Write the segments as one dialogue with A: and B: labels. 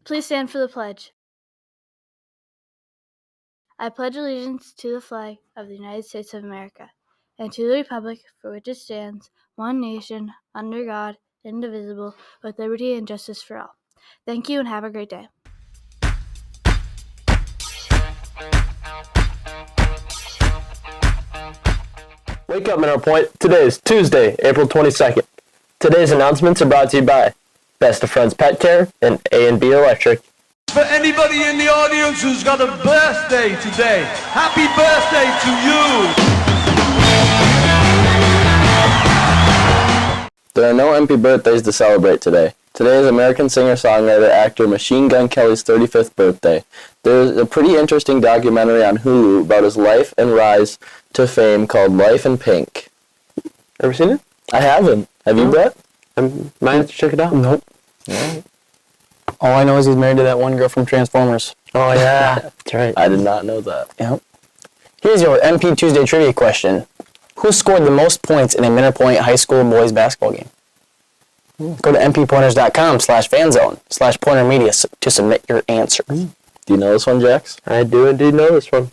A: Please stand for the pledge. I pledge allegiance to the flag of the United States of America and to the republic for which it stands, one nation, under God, indivisible, with liberty and justice for all. Thank you and have a great day.
B: Wake up, Mineral Point. Today is Tuesday, April 22nd. Today's announcements are brought to you by Best of Friends Pet Care and A&B Electric.
C: For anybody in the audience who's got a birthday today, happy birthday to you!
B: There are no MP birthdays to celebrate today. Today is American singer-songwriter actor Machine Gun Kelly's 35th birthday. There is a pretty interesting documentary on Hulu about his life and rise to fame called Life in Pink. Ever seen it? I haven't. Have you, Brett? Might have to check it out. Nope.
D: Right. All I know is he's married to that one girl from Transformers.
B: Oh, yeah. That's right. I did not know that.
D: Yep. Here's your MP Tuesday trivia question. Who scored the most points in a Mineral Point High School boys basketball game? Go to mppointers.com/fanzone/pointermedia to submit your answers.
B: Do you know this one, Jax? I do indeed know this one.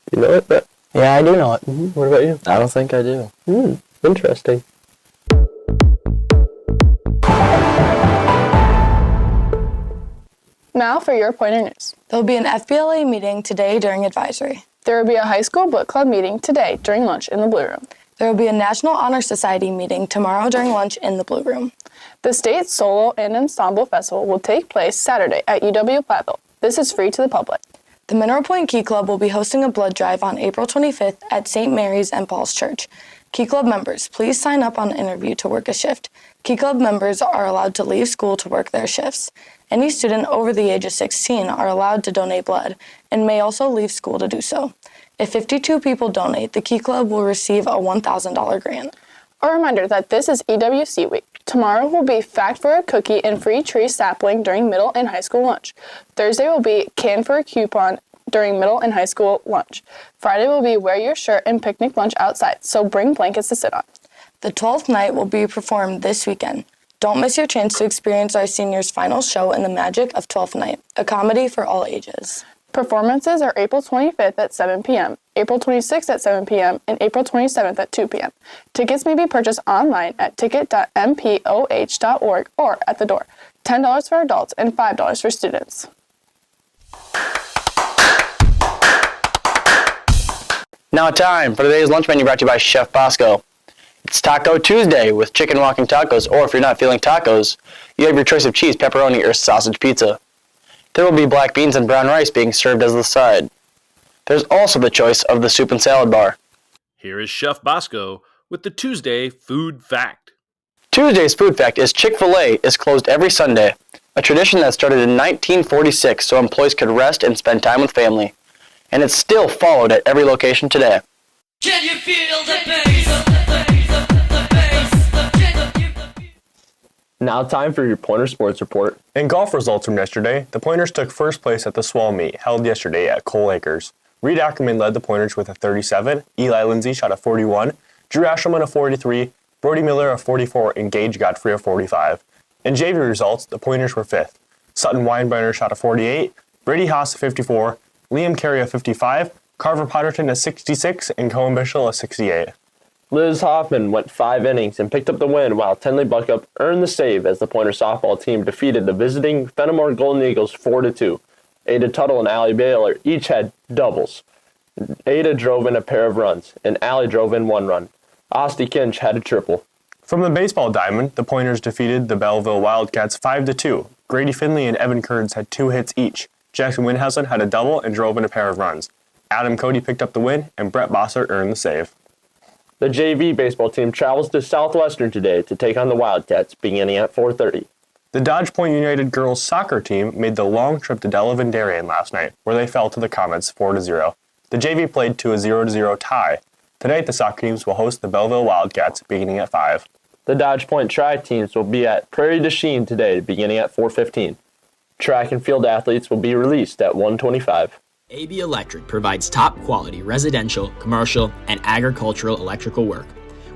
B: Do you know it, Brett?
D: Yeah, I do know it.
B: What about you? I don't think I do. Interesting.
E: Now for your Pointer News.
F: There will be an FBLA meeting today during advisory.
E: There will be a high school book club meeting today during lunch in the Blue Room.
F: There will be a National Honor Society meeting tomorrow during lunch in the Blue Room.
E: The State Solo and Ensemble Festival will take place Saturday at UW-Platteville. This is free to the public.
F: The Mineral Point Key Club will be hosting a blood drive on April 25th at St. Mary's and Paul's Church. Key Club members, please sign up on interview to work a shift. Key Club members are allowed to leave school to work their shifts. Any student over the age of 16 are allowed to donate blood and may also leave school to do so. If 52 people donate, the Key Club will receive a $1,000 grant.
E: A reminder that this is EWC week. Tomorrow will be Fact for a Cookie and free tree sapling during middle and high school lunch. Thursday will be Can for a Coupon during middle and high school lunch. Friday will be Wear Your Shirt and picnic lunch outside, so bring blankets to sit on.
F: The 12th night will be performed this weekend. Don't miss your chance to experience our seniors' final show in the magic of 12th Night, a comedy for all ages.
E: Performances are April 25th at 7 p.m., April 26th at 7 p.m., and April 27th at 2 p.m. Tickets may be purchased online at ticket.mpOH.org or at the door. $10 for adults and $5 for students.
D: Now time for today's lunch menu brought to you by Chef Bosco. It's Taco Tuesday with chicken walking tacos, or if you're not feeling tacos, you have your choice of cheese, pepperoni, or sausage pizza. There will be black beans and brown rice being served as the side. There's also the choice of the soup and salad bar.
G: Here is Chef Bosco with the Tuesday Food Fact.
D: Tuesday's food fact is Chick-fil-A is closed every Sunday, a tradition that started in 1946 so employees could rest and spend time with family. And it's still followed at every location today.
H: Can you feel the bass?
B: Now time for your Pointer Sports Report.
I: In golf results from yesterday, the Pointers took first place at the Swell Meet held yesterday at Cole Acres. Reed Ackerman led the Pointers with a 37, Eli Lindsay shot a 41, Drew Ashelman a 43, Brody Miller a 44, and Gage Godfrey a 45. In JV results, the Pointers were fifth. Sutton Weinbrenner shot a 48, Brady Haas a 54, Liam Carey a 55, Carver Potterton a 66, and Cohen Bishel a 68.
B: Liz Hoffman went 5 innings and picked up the win, while Tenley Buckup earned the save as the Pointer softball team defeated the visiting Fenimore Golden Eagles 4-2. Ada Tuttle and Allie Baylor each had doubles. Ada drove in a pair of runs, and Allie drove in 1 run. Osti Kinch had a triple.
I: From the baseball diamond, the Pointers defeated the Belleville Wildcats 5-2. Grady Finley and Evan Kearns had 2 hits each. Jackson Winhausen had a double and drove in a pair of runs. Adam Cody picked up the win, and Brett Bossert earned the save.
B: The JV baseball team travels to Southwestern today to take on the Wildcats, beginning at 4:30.
I: The Dodge Point United girls soccer team made the long trip to Delavan Darien last night, where they fell to the Comets 4-0. The JV played to a 0-0 tie. Tonight, the soccer teams will host the Belleville Wildcats, beginning at 5.
B: The Dodge Point Tri teams will be at Prairie du Chien today, beginning at 4:15. Track and field athletes will be released at 1:25.
J: AB Electric provides top-quality residential, commercial, and agricultural electrical work.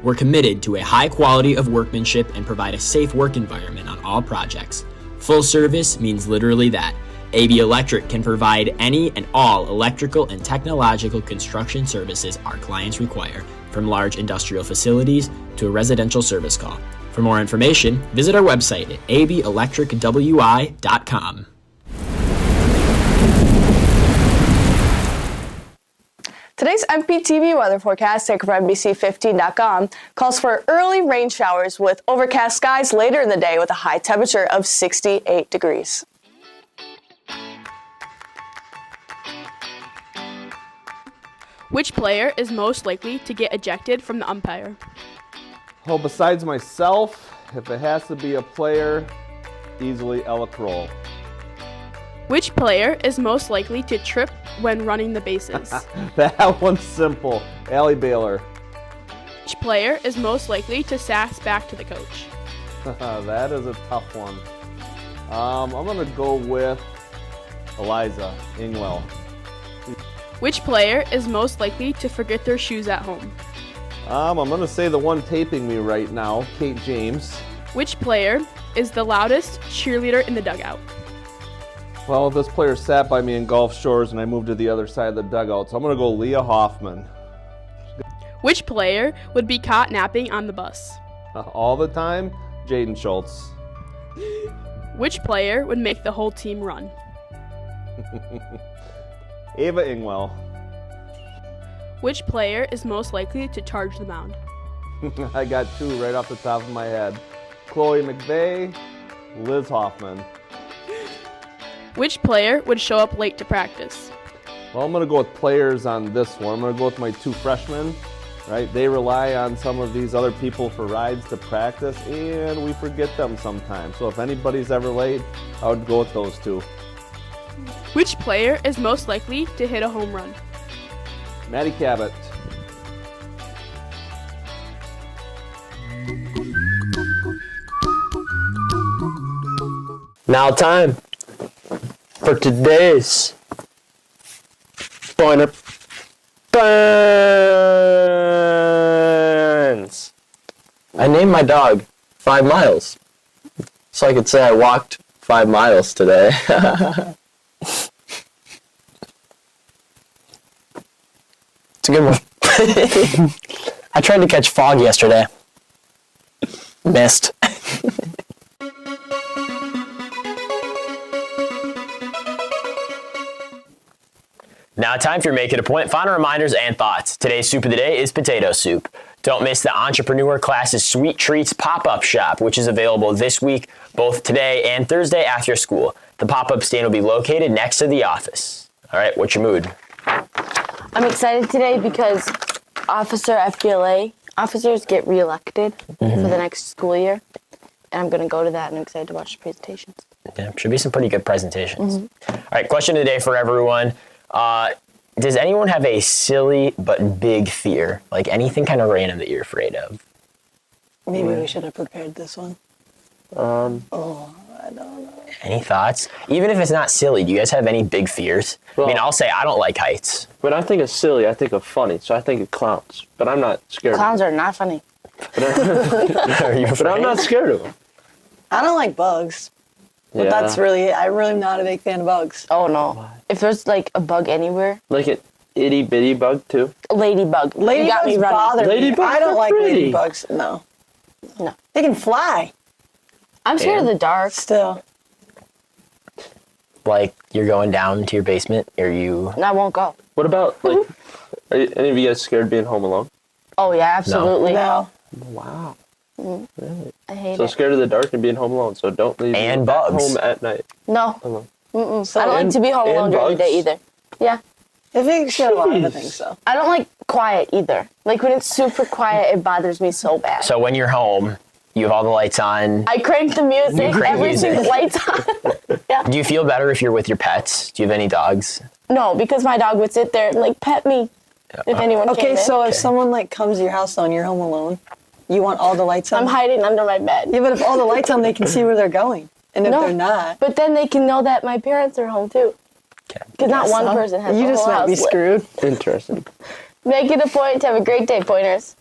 J: We're committed to a high quality of workmanship and provide a safe work environment on all projects. Full service means literally that. AB Electric can provide any and all electrical and technological construction services our clients require, from large industrial facilities to a residential service call. For more information, visit our website at abelectricwi.com.
E: Today's MPTV weather forecast, taken from NBC15.com, calls for early rain showers with overcast skies later in the day with a high temperature of 68 degrees.
K: Which player is most likely to get ejected from the umpire?
L: Oh, besides myself, if it has to be a player, easily Ella Kroll.
K: Which player is most likely to trip when running the bases?
L: That one's simple. Allie Baylor.
K: Which player is most likely to sass back to the coach?
L: That is a tough one. I'm going to go with Eliza Ingwell.
K: Which player is most likely to forget their shoes at home?
L: I'm going to say the one taping me right now, Kate James.
K: Which player is the loudest cheerleader in the dugout?
L: Well, this player sat by me in Gulf Shores and I moved to the other side of the dugout, so I'm going to go Leah Hoffman.
K: Which player would be caught napping on the bus?
L: All the time, Jaden Schultz.
K: Which player would make the whole team run?
L: Ava Ingwell.
K: Which player is most likely to charge the mound?
L: I got two right off the top of my head. Chloe McVeigh, Liz Hoffman.
K: Which player would show up late to practice?
L: Well, I'm going to go with players on this one. I'm going to go with my two freshmen. Right? They rely on some of these other people for rides to practice, and we forget them sometimes. So if anybody's ever late, I would go with those two.
K: Which player is most likely to hit a home run?
L: Maddie Cabot.
D: Now time for today's Pointer Burns.
B: I named my dog 5 Miles, so I could say I walked 5 miles today.
D: It's a good one. I tried to catch fog yesterday. Missed. Now time for your Make It a Point final reminders and thoughts. Today's soup of the day is potato soup. Don't miss the Entrepreneur Class's Sweet Treats pop-up shop, which is available this week, both today and Thursday after school. The pop-up stand will be located next to the office. All right, what's your mood?
F: I'm excited today because officers get reelected for the next school year. And I'm going to go to that and I'm excited to watch the presentations.
D: Yeah, should be some pretty good presentations. All right, question of the day for everyone. Does anyone have a silly but big fear? Like anything kind of random that you're afraid of?
M: Maybe we should have prepared this one. I don't know.
D: Any thoughts? Even if it's not silly, do you guys have any big fears?
B: Well,
D: I mean, I'll say I don't like heights.
B: When I think of silly, I think of funny, so I think of clowns. But I'm not scared
F: Clowns are not funny.
D: Are you
B: But I'm not scared of them.
M: I don't like bugs. But
B: Yeah.
M: I'm really not a big fan of bugs.
F: Oh no. If there's like a bug anywhere,
B: Like an itty bitty bug too.
F: a ladybug. You got me
M: Ladybugs
F: running.
M: bother me.
B: Ladybugs
M: I don't
B: are
M: like
B: pretty.
M: ladybugs. No.
F: No.
M: They can fly
F: I'm scared of the dark.
M: still.
D: Like you're going down to your basement, or you?
F: And I won't go.
B: What about like? Are any of you guys scared being home alone?
F: Oh yeah, absolutely.
M: No.
B: Wow.
F: I hate
B: So
F: it.
B: scared of the dark and being home alone. So don't leave
D: And
B: at
D: bugs.
B: home at night
F: No.
B: alone.
F: I don't
B: And-
F: like to be home alone
B: and
F: during the day
B: bugs?
F: either. Yeah.
M: I think you should a lot of things, so.
F: I don't like quiet either. Like when it's super quiet, it bothers me so bad.
D: So when you're home, you have all the lights on.
F: I crank the music,
D: You crank
F: everything,
D: music.
F: lights on. Yeah.
D: Do you feel better if you're with your pets? Do you have any dogs?
F: No, because my dog would sit there and like pet me if anyone came
M: Okay,
F: in.
M: so if someone like comes to your house though and you're home alone, you want all the lights on?
F: I'm hiding under my bed.
M: Yeah, but if all the lights on, they can see where they're going. And if
F: No.
M: they're not,
F: But then they can know that my parents are home too. Because not one person has
M: you
F: the
M: just
F: whole
M: might be
F: house lit.
M: screwed.
B: Interesting.
F: Make it a point to have a great day, Pointers.